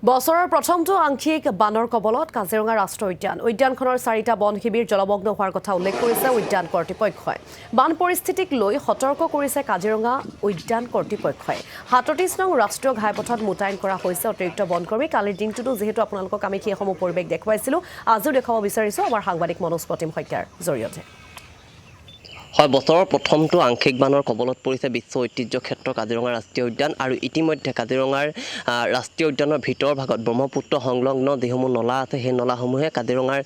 বছৰৰ প্ৰথমটো আংশিক বানৰ কবলত কাজিৰঙা ৰাষ্ট্ৰীয় উদ্যান উদ্যানখনৰ 4টা বন শিবিৰ জলমগ্ন হোৱাৰ কথা উল্লেখ কৰিছে উদ্যান কৰ্তৃপক্ষই বান পৰিস্থিতিক লৈ সতৰ্ক কৰিছে কাজিৰঙা উদ্যান কৰ্তৃপক্ষই 37 নং ৰাষ্ট্ৰীয় ঘাইপথত মুতায়ন কৰা হৈছে অতিৰিক্ত বনকৰ্মী কালিৰ দিনটোতো যেহেতু আপোনালোকক আমি সেইসমূহ পৰিৱেশ দেখুৱাইছিলো আজিও দেখাব বিচাৰিছো আমাৰ সাংবাদিক মনোজ প্ৰতিম হত্যাৰ জৰিয়তে হয় বছৰৰ প্ৰথমটো আংশিক বানৰ কবলত পৰিছে বিশ্ব ঐতিহ্য ক্ষেত্ৰ কাজিৰঙা ৰাষ্ট্ৰীয় উদ্যান আৰু ইতিমধ্যে কাজিৰঙাৰ ৰাষ্ট্ৰীয় উদ্যানৰ ভিতৰ ভাগত ব্ৰহ্মপুত্ৰ সংলগ্ন যিসমূহ নলা আছে সেই নলাসমূহে কাজিৰঙাৰ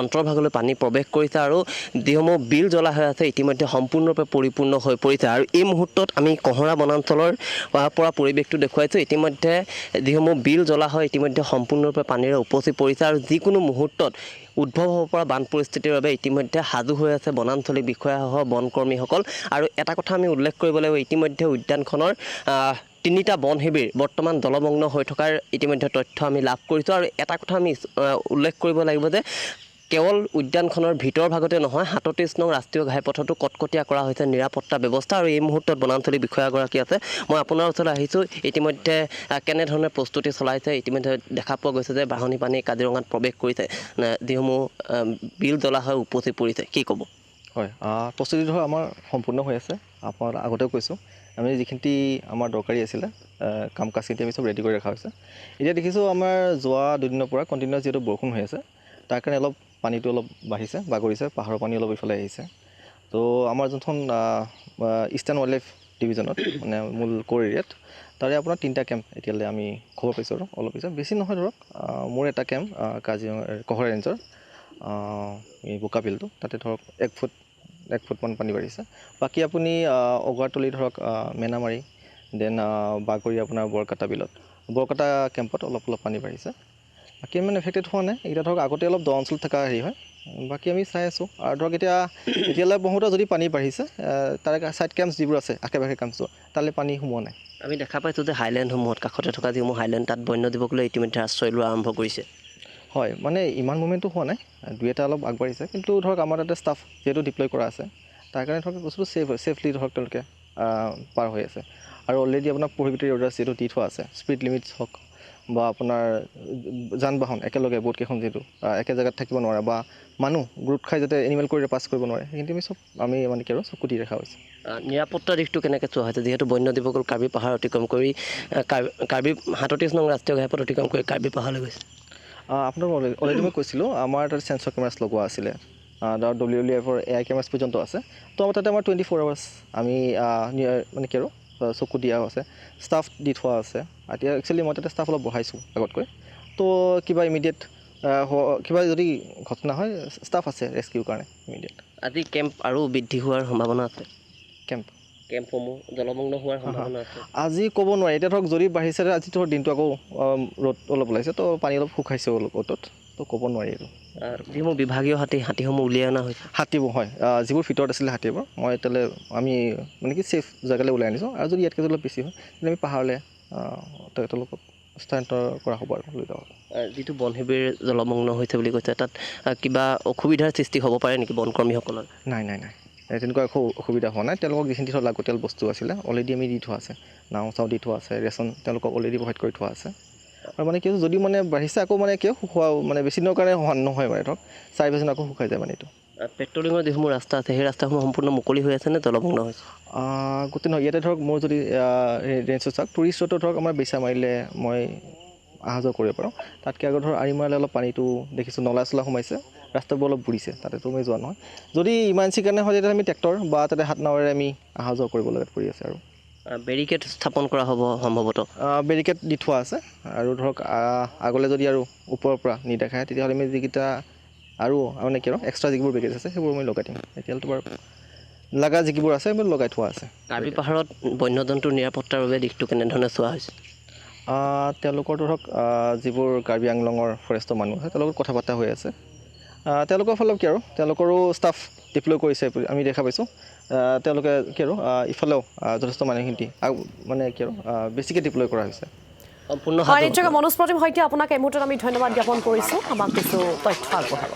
অন্তৰ্ভাগলৈ পানী প্ৰৱেশ কৰিছে আৰু যিসমূহ বিল জলাশয় আছে ইতিমধ্যে সম্পূৰ্ণৰূপে পৰিপূৰ্ণ হৈ পৰিছে আৰু এই মুহূৰ্তত আমি কহৰা বনাঞ্চলৰ পৰা পৰিৱেশটো দেখুৱাইছোঁ ইতিমধ্যে যিসমূহ বিল জলাশয় ইতিমধ্যে সম্পূৰ্ণৰূপে পানীৰে উপচি পৰিছে আৰু যিকোনো মুহূৰ্তত উদ্ভৱ হ'ব পৰা বান পৰিস্থিতিৰ বাবে ইতিমধ্যে সাজু হৈ আছে বনাঞ্চলিক বিষয়াসহ বনকৰ্মীসকল আৰু এটা কথা আমি উল্লেখ কৰিব লাগিব ইতিমধ্যে উদ্যানখনৰ 3টা বন শিবিৰ বৰ্তমান জলমগ্ন হৈ থকাৰ ইতিমধ্যে তথ্য আমি লাভ কৰিছোঁ আৰু এটা কথা আমি উল্লেখ কৰিব লাগিব যে কেৱল উদ্যানখনৰ ভিতৰ ভাগতে নহয় 37 নং ৰাষ্ট্ৰীয় ঘাইপথতো কটকটীয়া কৰা হৈছে নিৰাপত্তা ব্যৱস্থা আৰু এই মুহূৰ্তত বনাঞ্চলিক বিষয়াগৰাকী আছে মই আপোনাৰ ওচৰলৈ আহিছোঁ ইতিমধ্যে কেনেধৰণে প্ৰস্তুতি চলাইছে ইতিমধ্যে দেখা পোৱা গৈছে যে বাঢ়নী পানী কাজিৰঙাত প্ৰৱেশ কৰিছে যিসমূহ বিল জলাশয় উপচি পৰিছে কি ক'ব হয় প্ৰস্তুতি ধৰ আমাৰ সম্পূৰ্ণ হৈ আছে আপোনাৰ আগতেও কৈছোঁ আমি যিখিনি আমাৰ দৰকাৰী আছিলে কাম কাজখিনি আমি চব ৰেডি কৰি ৰখা হৈছে এতিয়া দেখিছোঁ আমাৰ যোৱা দুদিনৰ পৰা কণ্টিনিউৱাছ যিহেতু বৰষুণ হৈ আছে তাৰ কাৰণে অলপ পানীটো অলপ বাঢ়িছে বাগৰিছে পাহাৰৰ পানী অলপ ইফালে আহিছে তো আমাৰ যোনখন ইষ্টাৰ্ণ ৱাইল্ড লাইফ ডিভিজনত মানে মূল ক'ৰ এৰিয়াত তাৰে আপোনাৰ 3টা কেম্প এতিয়ালৈ আমি খবৰ পাইছোঁ আৰু অলপ পিছত বেছি নহয় ধৰক মোৰ এটা কেম্প কাজিৰঙা কহৰা ৰেঞ্জৰ এই বোকাবিলটো তাতে ধৰক 1 ফুটমান পানী বাঢ়িছে বাকী আপুনি অগৰাতলি ধৰক মেনামাৰী দেন বাগৰি আপোনাৰ বৰকাটা বিলত বৰকাটা কেম্পত অলপ পানী বাঢ়িছে বাকী মানে এফেক্টেড হোৱা নাই এতিয়া ধৰক আগতে অলপ দ অঞ্চলত থকা হেৰি হয় বাকী আমি চাই আছোঁ আৰু ধৰক এতিয়ালৈ বহুতো যদি পানী বাঢ়িছে তাৰে ছাইড কেম্পছ যিবোৰ আছে আশে পাশে কেম্পছটো তালৈ পানী সোমোৱা নাই আমি দেখা পাইছোঁ যে হাইলেণ্ডসমূহত কাষতে থকা যিসমূহ হাইলেণ্ড তাত বন্যজীৱকলৈ ইতিমধ্যে আশ্ৰয় লোৱা আৰম্ভ কৰিছে হয় মানে ইমান মুভমেণ্টটো হোৱা নাই 2এটা অলপ আগবাঢ়িছে কিন্তু ধৰক আমাৰ তাতে ষ্টাফ যিহেতু ডিপ্লয় কৰা আছে তাৰ কাৰণে ধৰক বস্তুটো ছেফলি ধৰক তেওঁলোকে পাৰ হৈ আছে আৰু অলৰেডি আপোনাৰ প্ৰহিবিটেড অৰ্ডাৰ যিহেতু দি থোৱা আছে স্পীড লিমিটছ হওক বা আপোনাৰ যান বাহন একেলগে বহুতকেইখন যিহেতু একে জেগাত থাকিব নোৱাৰে বা মানুহ গ্ৰুপ খাই যাতে এনিমেল কৰিডৰ পাছ কৰিব নোৱাৰে সেইখিনি আমি মানে কি আৰু চকু দি ৰখা হৈছে নিৰাপত্তা দিশটো কেনেকৈ চোৱা হৈছে যিহেতু বন্যজীৱকল কাৰ্বি পাহাৰ অতিক্ৰম কৰি কাৰ্বি 37 নং ৰাষ্ট্ৰীয় ঘাইপথ অতিক্ৰম কৰি কাৰ্বি পাহাৰলৈ গৈছে আপোনাক অলৰেডি মই কৈছিলোঁ আমাৰ তাত চেঞ্চৰ কেমেৰাছ লগোৱা আছিলে WWFৰ AI কেমেৰাছ পৰ্যন্ত আছে তো আমাৰ তাতে আমাৰ 24 আৱাৰ্ছ আমি মানে কি আৰু চকু দিয়া আছে ষ্টাফ দি থোৱা আছে এতিয়া একচুৱেলি মই তাতে ষ্টাফ অলপ বঢ়াইছোঁ আগতকৈ তো কিবা ইমিডিয়েট কিবা যদি ঘটনা হয় ষ্টাফ আছে ৰেস্কিউৰ কাৰণে ইমিডিয়েট আজি কেম্প আৰু বৃদ্ধি হোৱাৰ সম্ভাৱনা আছে কেম্পসমূহ জলমগ্ন হোৱাৰ সম্ভাৱনা আছে আজি ক'ব নোৱাৰি এতিয়া ধৰক যদি বাঢ়িছে আজি ধৰক দিনটো আকৌ ৰ'দ অলপ ওলাইছে তো পানী অলপ শুকাইছে অলপ ৰ'দত তো ক'ব নোৱাৰি আৰু যিসমূহ বিভাগীয় হাতীসমূহ উলিয়াই অনা হৈছে হাতীবোৰ হয় যিবোৰ ভিতৰত আছিলে হাতীবোৰ মই এতিয়ালৈ আমি মানে কি ছেফ জেগালৈ ওলাই আনিছোঁ আৰু যদি ইয়াতকৈ অলপ বেছি হয় তেতিয়া আমি পাহাৰলৈ তেওঁলোকক স্থানান্তৰ কৰা হ'ব আৰু লৈ যাওঁ যিটো বন শিবিৰ জলমগ্ন হৈছে বুলি কৈছে তাত কিবা অসুবিধাৰ সৃষ্টি হ'ব পাৰে নেকি বনকৰ্মীসকলৰ নাই তেনেকুৱা একো অসুবিধা হোৱা নাই তেওঁলোকক যিখিনি ধৰক লাগতিয়াল বস্তু আছিলে অলৰেডি আমি দি থোৱা আছে নাও চাও দি থোৱা আছে ৰেচন তেওঁলোকক অলৰেডি প্ৰভাইড কৰি থোৱা আছে আৰু মানে কি যদি মানে বাঢ়িছে আকৌ মানে কিয় শুকোৱা মানে বেছি দিনৰ কাৰণে নহয় মানে ধৰক 4-5 দিন আকৌ শুকাই যায় মানে এইটো পেট্ৰলিঙৰ যিসমূহ ৰাস্তা আছে সেই ৰাস্তাসমূহ সম্পূৰ্ণ মুকলি হৈ আছে নে জলমগ্ন হৈছে গোটেই নহয় ইয়াতে ধৰক মোৰ যদি ৰেঞ্জটো চাওক টুৰিষ্ট ৰোডত ধৰক আমাৰ বেচা মাৰিলে মই অহা যোৱা কৰিব পাৰোঁ তাতকৈ আগত ধৰক আৰি মাৰিলে অলপ পানীটো দেখিছোঁ নলা চলা সোমাইছে ৰাস্তাবোৰ অলপ বুৰিছে তাতেতো মই যোৱা নহয় যদি ইমাৰ্জেঞ্চিৰ কাৰণে হয় তেতিয়া আমি ট্ৰেক্টৰ বা তাতে হাত নাৱেৰে আমি অহা যোৱা কৰিব লগাত পৰি আছে আৰু বেৰিকেড স্থাপন কৰা হ'ব সম্ভৱতঃ বেৰিকেড দি থোৱা আছে আৰু ধৰক আগলৈ যদি আৰু ওপৰৰ পৰা নিদেখায় তেতিয়াহ'লে আমি যিকেইটা আৰু মানে কি আৰু এক্সট্ৰা যিবোৰ বেৰিকেড আছে সেইবোৰ আমি লগাই দিম এতিয়াতো বাৰু লগা যিবোৰ আছে সেইবোৰ লগাই থোৱা আছে কাৰ্বি পাহাৰত বন্যজন্তুৰ নিৰাপত্তাৰ বাবে দিশটো কেনেধৰণে চোৱা হৈছে তেওঁলোকৰ ধৰক যিবোৰ কাৰ্বি আংলঙৰ ফৰেষ্টৰ মানুহ আছে তেওঁলোকৰ কথা বাৰ্তা হৈ আছে তেওঁলোকৰ ফালৰ কি আৰু তেওঁলোকৰো ষ্টাফ ডিপ্লয় কৰিছে আমি দেখা পাইছোঁ তেওঁলোকে কি আৰু ইফালেও যথেষ্ট মানুহখিনি মানে কি আৰু বেছিকৈ ডিপ্লয় কৰা হৈছে সম্পূৰ্ণ নিশ্চয় মনোজ প্ৰতিম হত্যা আপোনাক এই মুহূৰ্তত আমি ধন্যবাদ জ্ঞাপন কৰিছোঁ আমাক কিছু তথ্য আগবঢ়াব